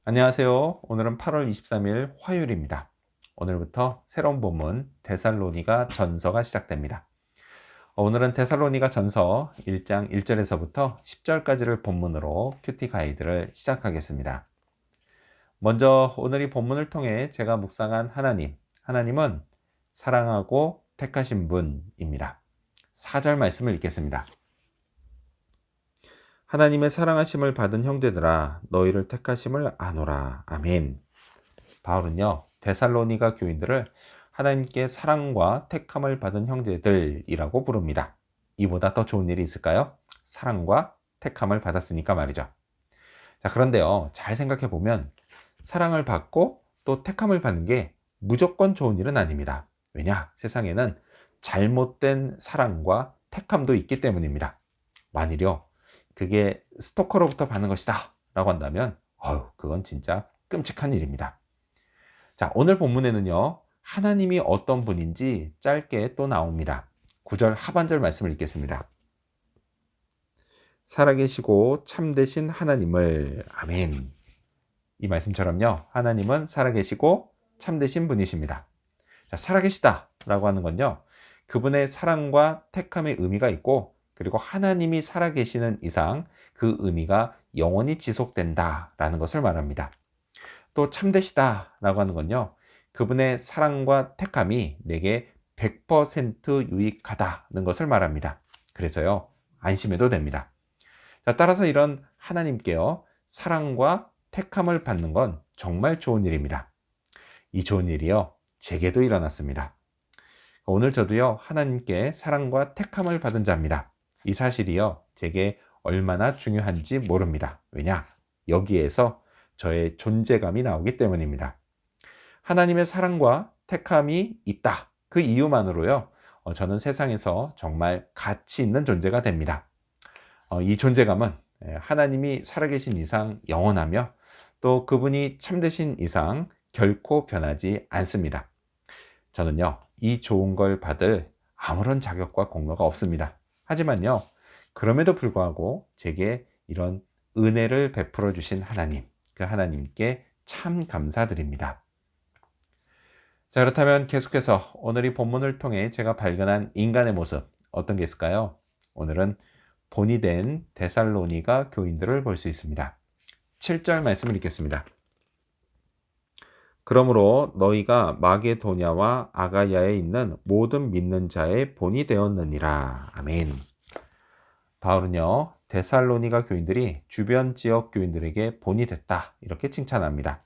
안녕하세요. 오늘은 8월 23일 화요일입니다. 오늘부터 새로운 본문 데살로니가 전서가 시작됩니다. 오늘은 데살로니가 전서 1장 1절에서부터 10절까지를 본문으로 큐티 가이드를 시작하겠습니다. 먼저 오늘 이 본문을 통해 제가 묵상한 하나님은 사랑하고 택하신 분입니다. 4절 말씀을 읽겠습니다. 하나님의 사랑하심을 받은 형제들아 너희를 택하심을 아노라. 아멘. 바울은요 데살로니가 교인들을 하나님께 사랑과 택함을 받은 형제들이라고 부릅니다. 이보다 더 좋은 일이 있을까요? 사랑과 택함을 받았으니까 말이죠. 자, 그런데요 잘 생각해 보면 사랑을 받고 또 택함을 받는 게 무조건 좋은 일은 아닙니다. 왜냐? 세상에는 잘못된 사랑과 택함도 있기 때문입니다. 만일요 그게 스토커로부터 받는 것이다 라고 한다면 그건 진짜 끔찍한 일입니다. 자, 오늘 본문에는요 하나님이 어떤 분인지 짧게 또 나옵니다. 9절 하반절 말씀을 읽겠습니다. 살아계시고 참되신 하나님을. 아멘. 이 말씀처럼요 하나님은 살아계시고 참되신 분이십니다. 자, 살아계시다 라고 하는 건요 그분의 사랑과 택함의 의미가 있고, 그리고 하나님이 살아계시는 이상 그 의미가 영원히 지속된다 라는 것을 말합니다. 또 참되시다 라고 하는 건요 그분의 사랑과 택함이 내게 100% 유익하다는 것을 말합니다. 그래서요 안심해도 됩니다. 자, 따라서 이런 하나님께요 사랑과 택함을 받는 건 정말 좋은 일입니다. 이 좋은 일이요 제게도 일어났습니다. 오늘 저도요 하나님께 사랑과 택함을 받은 자입니다. 이 사실이요 제게 얼마나 중요한지 모릅니다. 왜냐? 여기에서 저의 존재감이 나오기 때문입니다. 하나님의 사랑과 택함이 있다. 그 이유만으로요 저는 세상에서 정말 가치 있는 존재가 됩니다. 이 존재감은 하나님이 살아계신 이상 영원하며 또 그분이 참되신 이상 결코 변하지 않습니다. 저는요 이 좋은 걸 받을 아무런 자격과 공로가 없습니다. 하지만요 그럼에도 불구하고 제게 이런 은혜를 베풀어 주신 하나님, 그 하나님께 참 감사드립니다. 자, 그렇다면 계속해서 오늘 이 본문을 통해 제가 발견한 인간의 모습 어떤 게 있을까요? 오늘은 본이 된 데살로니가 교인들을 볼 수 있습니다. 7절 말씀을 읽겠습니다. 그러므로 너희가 마게도냐와 아가야에 있는 모든 믿는 자의 본이 되었느니라. 아멘. 바울은요 데살로니가 교인들이 주변 지역 교인들에게 본이 됐다 이렇게 칭찬합니다.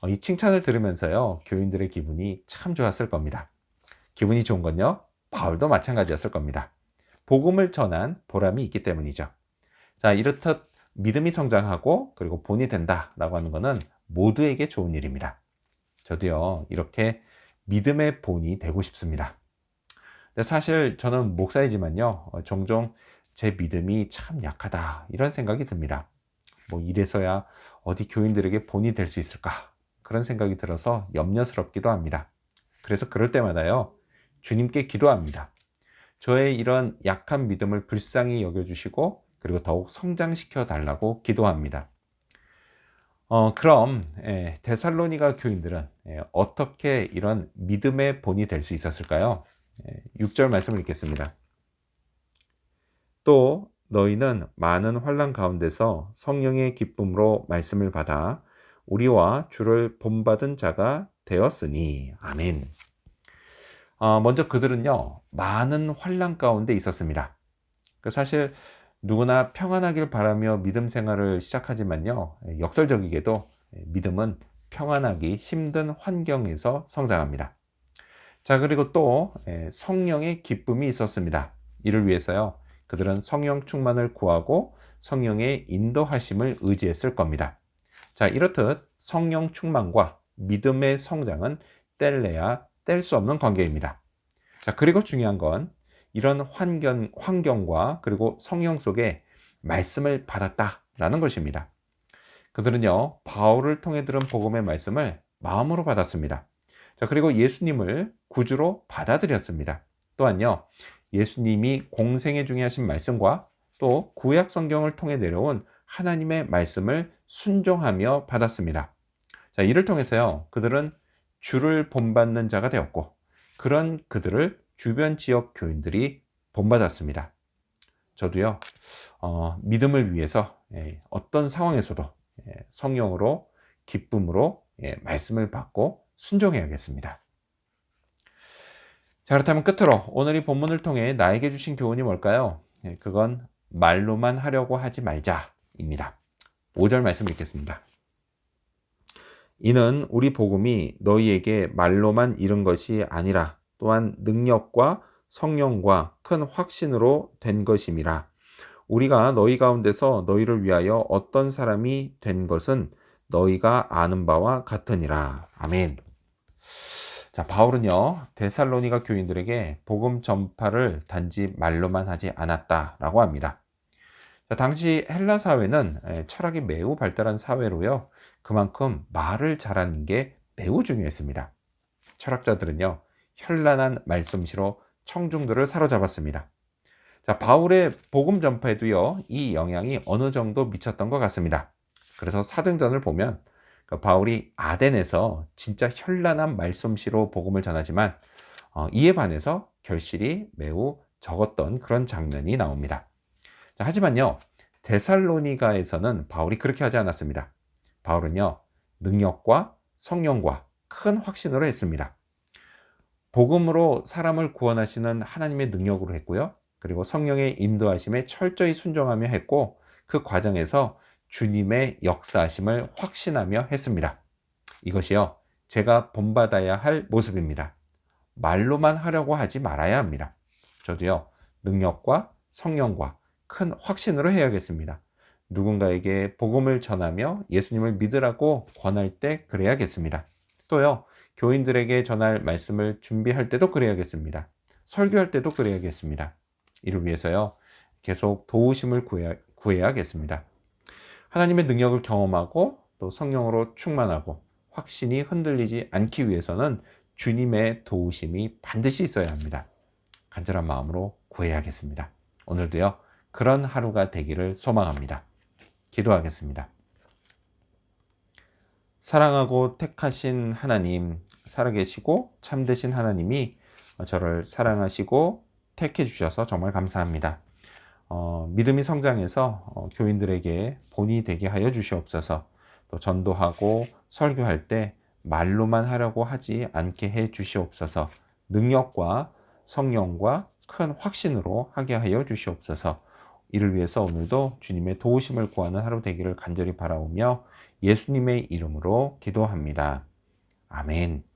이 칭찬을 들으면서요 교인들의 기분이 참 좋았을 겁니다. 기분이 좋은 건요 바울도 마찬가지였을 겁니다. 복음을 전한 보람이 있기 때문이죠. 자, 이렇듯 믿음이 성장하고 그리고 본이 된다 라고 하는 것은 모두에게 좋은 일입니다. 저도요 이렇게 믿음의 본이 되고 싶습니다. 근데 사실 저는 목사이지만요 종종 제 믿음이 참 약하다 이런 생각이 듭니다. 이래서야 어디 교인들에게 본이 될 수 있을까 그런 생각이 들어서 염려스럽기도 합니다. 그래서 그럴 때마다요 주님께 기도합니다. 저의 이런 약한 믿음을 불쌍히 여겨주시고 그리고 더욱 성장시켜 달라고 기도합니다. 그럼 데살로니가 교인들은 어떻게 이런 믿음의 본이 될 수 있었을까요? 6절 말씀을 읽겠습니다. 또 너희는 많은 환난 가운데서 성령의 기쁨으로 말씀을 받아 우리와 주를 본받은 자가 되었으니. 아멘. 먼저 그들은요 많은 환난 가운데 있었습니다. 사실 누구나 평안하길 바라며 믿음 생활을 시작하지만요 역설적이게도 믿음은 평안하기 힘든 환경에서 성장합니다. 자, 그리고 또 성령의 기쁨이 있었습니다. 이를 위해서요 그들은 성령 충만을 구하고 성령의 인도하심을 의지했을 겁니다. 자, 이렇듯 성령 충만과 믿음의 성장은 뗄래야 뗄 수 없는 관계입니다. 자, 그리고 중요한 건 이런 환경과 그리고 성령 속에 말씀을 받았다라는 것입니다. 그들은요 바울을 통해 들은 복음의 말씀을 마음으로 받았습니다. 자, 그리고 예수님을 구주로 받아들였습니다. 또한요 예수님이 공생애 중에 하신 말씀과 또 구약 성경을 통해 내려온 하나님의 말씀을 순종하며 받았습니다. 자, 이를 통해서요, 그들은 주를 본받는 자가 되었고, 그런 그들을 주변 지역 교인들이 본받았습니다. 저도요, 믿음을 위해서 어떤 상황에서도 성령으로, 기쁨으로 말씀을 받고 순종해야겠습니다. 자, 그렇다면 끝으로 오늘 이 본문을 통해 나에게 주신 교훈이 뭘까요? 그건 말로만 하려고 하지 말자입니다. 5절 말씀 읽겠습니다. 이는 우리 복음이 너희에게 말로만 이른 것이 아니라 또한 능력과 성령과 큰 확신으로 된 것임이라. 우리가 너희 가운데서 너희를 위하여 어떤 사람이 된 것은 너희가 아는 바와 같으니라. 아멘. 자, 바울은요, 데살로니가 교인들에게 복음 전파를 단지 말로만 하지 않았다라고 합니다. 자, 당시 헬라 사회는 철학이 매우 발달한 사회로요, 그만큼 말을 잘하는 게 매우 중요했습니다. 철학자들은요, 현란한 말솜씨로 청중들을 사로잡았습니다. 자, 바울의 복음 전파에도요, 이 영향이 어느 정도 미쳤던 것 같습니다. 그래서 사도행전을 보면 바울이 아덴에서 진짜 현란한 말솜씨로 복음을 전하지만 이에 반해서 결실이 매우 적었던 그런 장면이 나옵니다. 자, 하지만요, 데살로니가에서는 바울이 그렇게 하지 않았습니다. 바울은요, 능력과 성령과 큰 확신으로 했습니다. 복음으로 사람을 구원하시는 하나님의 능력으로 했고요. 그리고 성령의 인도하심에 철저히 순종하며 했고, 그 과정에서 주님의 역사하심을 확신하며 했습니다. 이것이요, 제가 본받아야 할 모습입니다. 말로만 하려고 하지 말아야 합니다. 저도요, 능력과 성령과 큰 확신으로 해야겠습니다. 누군가에게 복음을 전하며 예수님을 믿으라고 권할 때 그래야겠습니다. 또요, 교인들에게 전할 말씀을 준비할 때도 그래야겠습니다. 설교할 때도 그래야겠습니다. 이를 위해서요, 계속 도우심을 구해야겠습니다. 하나님의 능력을 경험하고 또 성령으로 충만하고 확신이 흔들리지 않기 위해서는 주님의 도우심이 반드시 있어야 합니다. 간절한 마음으로 구해야겠습니다. 오늘도요, 그런 하루가 되기를 소망합니다. 기도하겠습니다. 사랑하고 택하신 하나님, 살아계시고 참되신 하나님이 저를 사랑하시고 택해 주셔서 정말 감사합니다. 믿음이 성장해서 교인들에게 본이 되게 하여 주시옵소서. 또 전도하고 설교할 때 말로만 하려고 하지 않게 해 주시옵소서. 능력과 성령과 큰 확신으로 하게 하여 주시옵소서. 이를 위해서 오늘도 주님의 도우심을 구하는 하루 되기를 간절히 바라오며 예수님의 이름으로 기도합니다. 아멘.